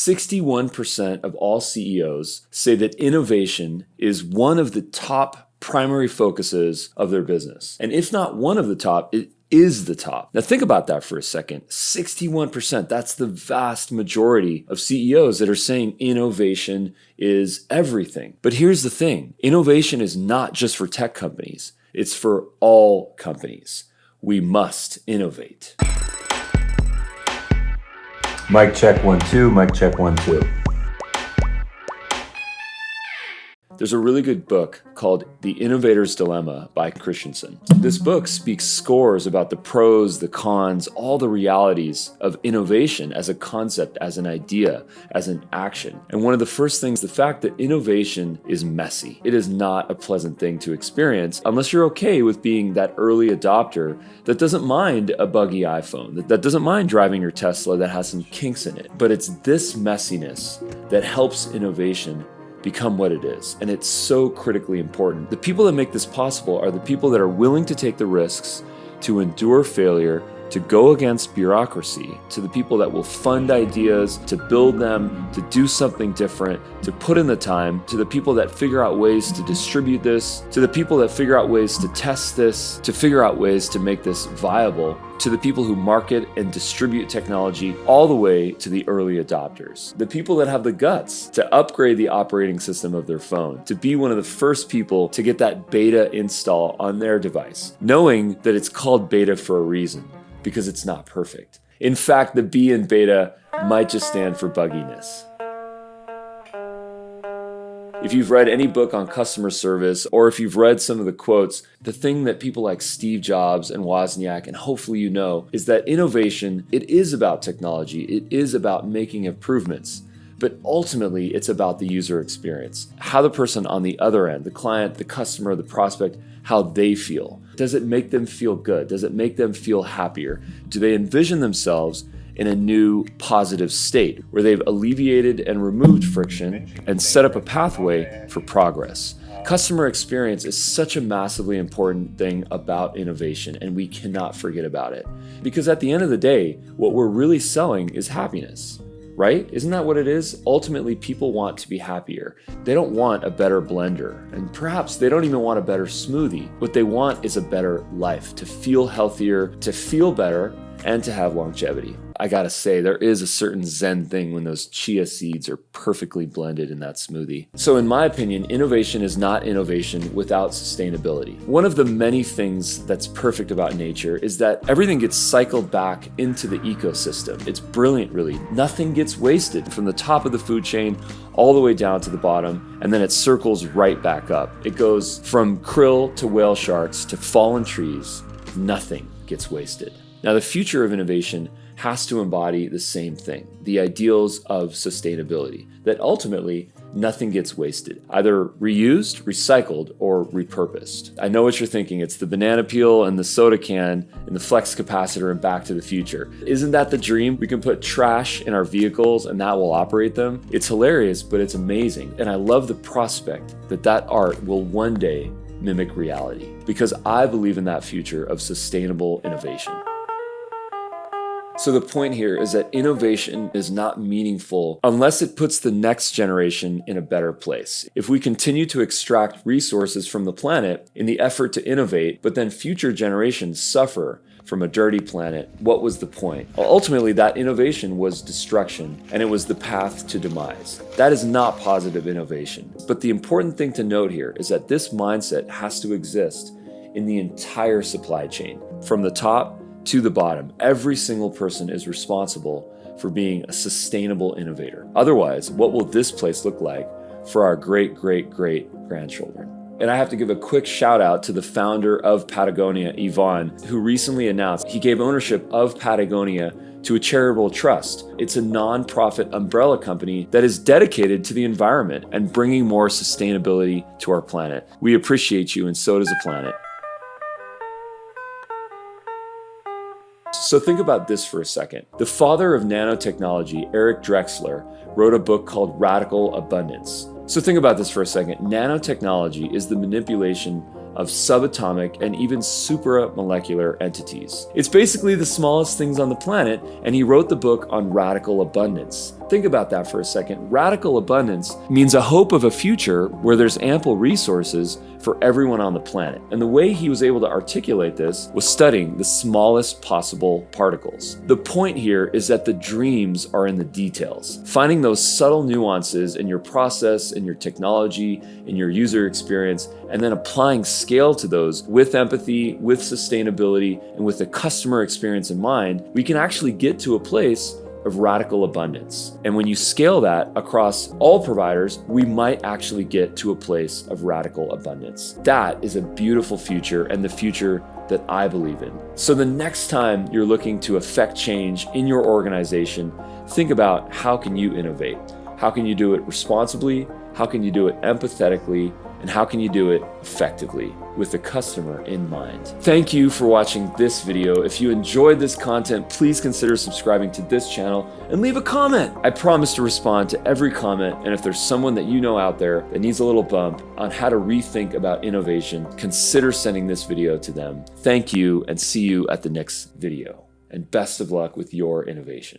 61% of all CEOs say that innovation is one of the top primary focuses of their business. And if not one of the top, it is the top. Now think about that for a second. 61%, that's the vast majority of CEOs that are saying innovation is everything. But here's the thing, innovation is not just for tech companies, it's for all companies. We must innovate. Mic check 1 2, mic check 1 2. There's a really good book called The Innovator's Dilemma by Christensen. This book speaks scores about the pros, the cons, all the realities of innovation as a concept, as an idea, as an action. And one of the first things, the fact that innovation is messy. It is not a pleasant thing to experience unless you're okay with being that early adopter that doesn't mind a buggy iPhone, that doesn't mind driving your Tesla that has some kinks in it. But it's this messiness that helps innovation become what it is. And it's so critically important. The people that make this possible are the people that are willing to take the risks, to endure failure, to go against bureaucracy, to the people that will fund ideas, to build them, to do something different, to put in the time, to the people that figure out ways to distribute this, to the people that figure out ways to test this, to figure out ways to make this viable, to the people who market and distribute technology, all the way to the early adopters. The people that have the guts to upgrade the operating system of their phone, to be one of the first people to get that beta install on their device, knowing that it's called beta for a reason, because it's not perfect. In fact, the B in beta might just stand for bugginess. If you've read any book on customer service, or if you've read some of the quotes, the thing that people like Steve Jobs and Wozniak, and hopefully you know, is that innovation, it is about technology, it is about making improvements, but ultimately it's about the user experience. How the person on the other end, the client, the customer, the prospect, how they feel. Does it make them feel good? Does it make them feel happier? Do they envision themselves in a new positive state where they've alleviated and removed friction and set up a pathway for progress? Customer experience is such a massively important thing about innovation, and we cannot forget about it. Because at the end of the day, what we're really selling is happiness, right? Isn't that what it is? Ultimately, people want to be happier. They don't want a better blender, and perhaps they don't even want a better smoothie. What they want is a better life, to feel healthier, to feel better, and to have longevity. I gotta say, there is a certain zen thing when those chia seeds are perfectly blended in that smoothie. So in my opinion, innovation is not innovation without sustainability. One of the many things that's perfect about nature is that everything gets cycled back into the ecosystem. It's brilliant, really. Nothing gets wasted from the top of the food chain all the way down to the bottom, and then it circles right back up. It goes from krill to whale sharks to fallen trees. Nothing gets wasted. Now, the future of innovation has to embody the same thing, the ideals of sustainability, that ultimately nothing gets wasted, either reused, recycled, or repurposed. I know what you're thinking, it's the banana peel and the soda can and the flex capacitor in Back to the Future. Isn't that the dream? We can put trash in our vehicles and that will operate them. It's hilarious, but it's amazing. And I love the prospect that that art will one day mimic reality, because I believe in that future of sustainable innovation. So the point here is that innovation is not meaningful unless it puts the next generation in a better place. If we continue to extract resources from the planet in the effort to innovate, but then future generations suffer from a dirty planet, what was the point? Well, ultimately, that innovation was destruction, and it was the path to demise. That is not positive innovation. But the important thing to note here is that this mindset has to exist in the entire supply chain, from the top to the bottom. Every single person is responsible for being a sustainable innovator. Otherwise, what will this place look like for our great, great, great grandchildren? And I have to give a quick shout out to the founder of Patagonia, Yvon, who recently announced he gave ownership of Patagonia to a charitable trust. It's a non-profit umbrella company that is dedicated to the environment and bringing more sustainability to our planet. We appreciate you, and so does the planet. So think about this for a second. The father of nanotechnology, Eric Drexler, wrote a book called Radical Abundance. So think about this for a second. Nanotechnology is the manipulation of subatomic and even supramolecular entities. It's basically the smallest things on the planet, and he wrote the book on radical abundance. Think about that for a second. Radical abundance means a hope of a future where there's ample resources for everyone on the planet. And the way he was able to articulate this was studying the smallest possible particles. The point here is that the dreams are in the details. Finding those subtle nuances in your process, in your technology, in your user experience, and then applying scale to those with empathy, with sustainability, and with the customer experience in mind, we can actually get to a place of radical abundance. And when you scale that across all providers, we might actually get to a place of radical abundance. That is a beautiful future, and the future that I believe in. So the next time you're looking to affect change in your organization, think about how can you innovate? How can you do it responsibly? How can you do it empathetically? And how can you do it effectively with the customer in mind? Thank you for watching this video. If you enjoyed this content, please consider subscribing to this channel and leave a comment. I promise to respond to every comment, and if there's someone that you know out there that needs a little bump on how to rethink about innovation, consider sending this video to them. Thank you, and see you at the next video. And best of luck with your innovation.